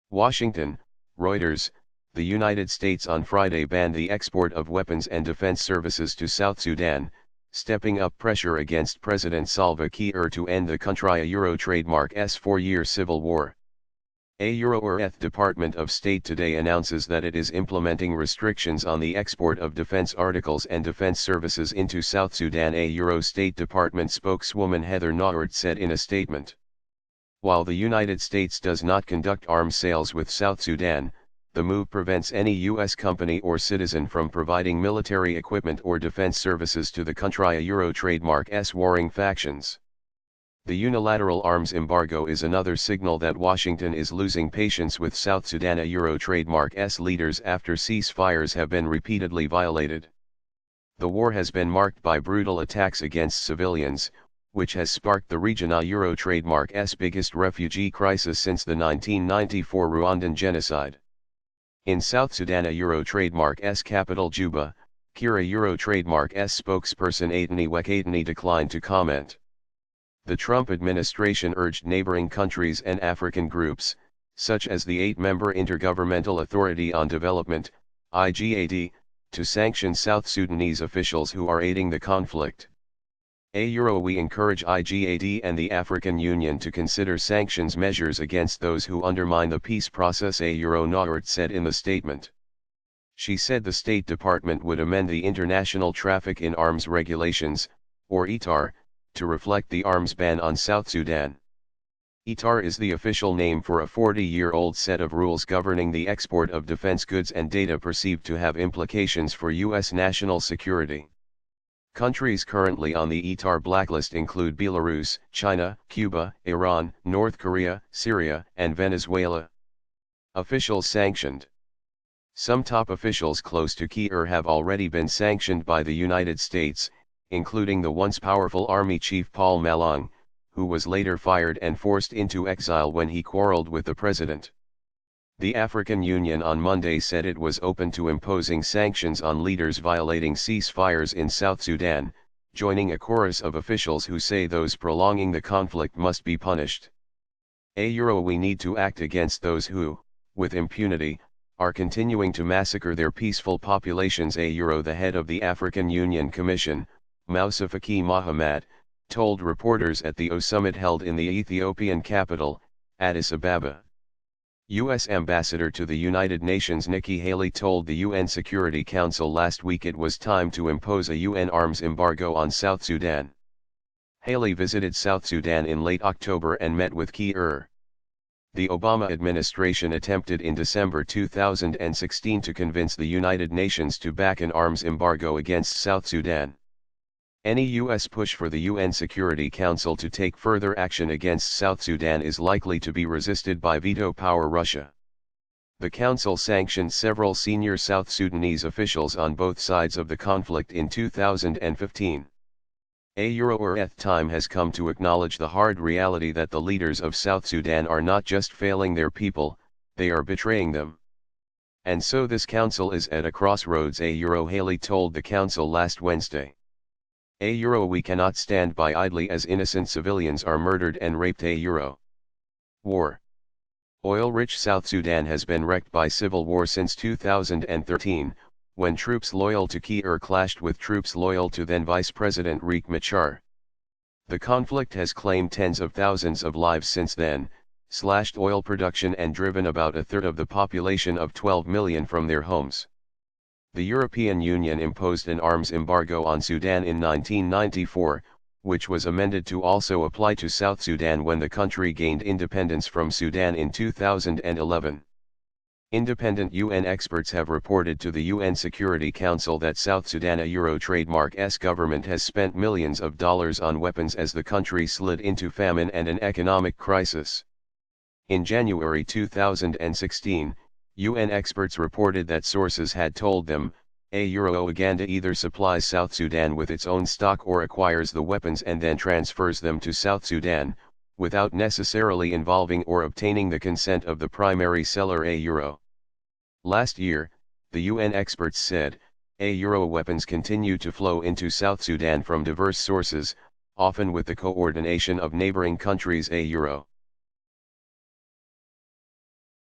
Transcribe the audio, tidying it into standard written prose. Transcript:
Washington, Reuters, the United States on Friday banned the export of weapons and defense services to South Sudan, stepping up pressure against President Salva Kiir to end the country's trademark's 4-year civil war. The Department of State today announces that it is implementing restrictions on the export of defense articles and defense services into South Sudan. State Department spokeswoman Heather Nauert said in a statement. While the United States does not conduct arms sales with South Sudan, the move prevents any U.S. company or citizen from providing military equipment or defense services to the country's trademark's warring factions. The unilateral arms embargo is another signal that Washington is losing patience with South Sudan trademark's leaders after ceasefires have been repeatedly violated. The war has been marked by brutal attacks against civilians, which has sparked the regional trademark's biggest refugee crisis since the 1994 Rwandan genocide. In South Sudan trademark's capital Juba, Kiir trademark's spokesperson Atani Wekatani declined to comment. The Trump administration urged neighboring countries and African groups, such as the 8-member Intergovernmental Authority on Development, IGAD, to sanction South Sudanese officials who are aiding the conflict. We encourage IGAD and the African Union to consider sanctions measures against those who undermine the peace process, Nauert said in the statement. She said the State Department would amend the International Traffic in Arms Regulations, or ITAR, to reflect the arms ban on South Sudan. ITAR is the official name for a 40-year-old set of rules governing the export of defense goods and data perceived to have implications for U.S. national security. Countries currently on the ITAR blacklist include Belarus, China, Cuba, Iran, North Korea, Syria, and Venezuela. Officials sanctioned. Some top officials close to Kiir have already been sanctioned by the United States, including the once powerful army chief Paul Malong, who was later fired and forced into exile when he quarreled with the president. The African Union on Monday said it was open to imposing sanctions on leaders violating ceasefires in South Sudan, joining a chorus of officials who say those prolonging the conflict must be punished. We need to act against those who, with impunity, are continuing to massacre their peaceful populations. The head of the African Union Commission, Moussa Faki Mahamat, told reporters at the summit held in the Ethiopian capital, Addis Ababa. U.S. Ambassador to the United Nations Nikki Haley told the UN Security Council last week it was time to impose a UN arms embargo on South Sudan. Haley visited South Sudan in late October and met with Kiir. The Obama administration attempted in December 2016 to convince the United Nations to back an arms embargo against South Sudan. Any U.S. push for the UN Security Council to take further action against South Sudan is likely to be resisted by veto power Russia. The Council sanctioned several senior South Sudanese officials on both sides of the conflict in 2015. Time has come to acknowledge the hard reality that the leaders of South Sudan are not just failing their people, they are betraying them. And so this council is at a crossroads, Haley told the council last Wednesday. We cannot stand by idly as innocent civilians are murdered and raped. War. Oil-rich South Sudan has been wrecked by civil war since 2013, when troops loyal to Kiir clashed with troops loyal to then Vice President Riek Machar. The conflict has claimed tens of thousands of lives since then, slashed oil production and driven about a third of the population of 12 million from their homes. The European Union imposed an arms embargo on Sudan in 1994, which was amended to also apply to South Sudan when the country gained independence from Sudan in 2011. Independent UN experts have reported to the UN Security Council that South Sudan trademark's government has spent millions of dollars on weapons as the country slid into famine and an economic crisis. In January 2016, UN experts reported that sources had told them, Uganda either supplies South Sudan with its own stock or acquires the weapons and then transfers them to South Sudan, without necessarily involving or obtaining the consent of the primary seller. Last year, the UN experts said, weapons continue to flow into South Sudan from diverse sources, often with the coordination of neighboring countries.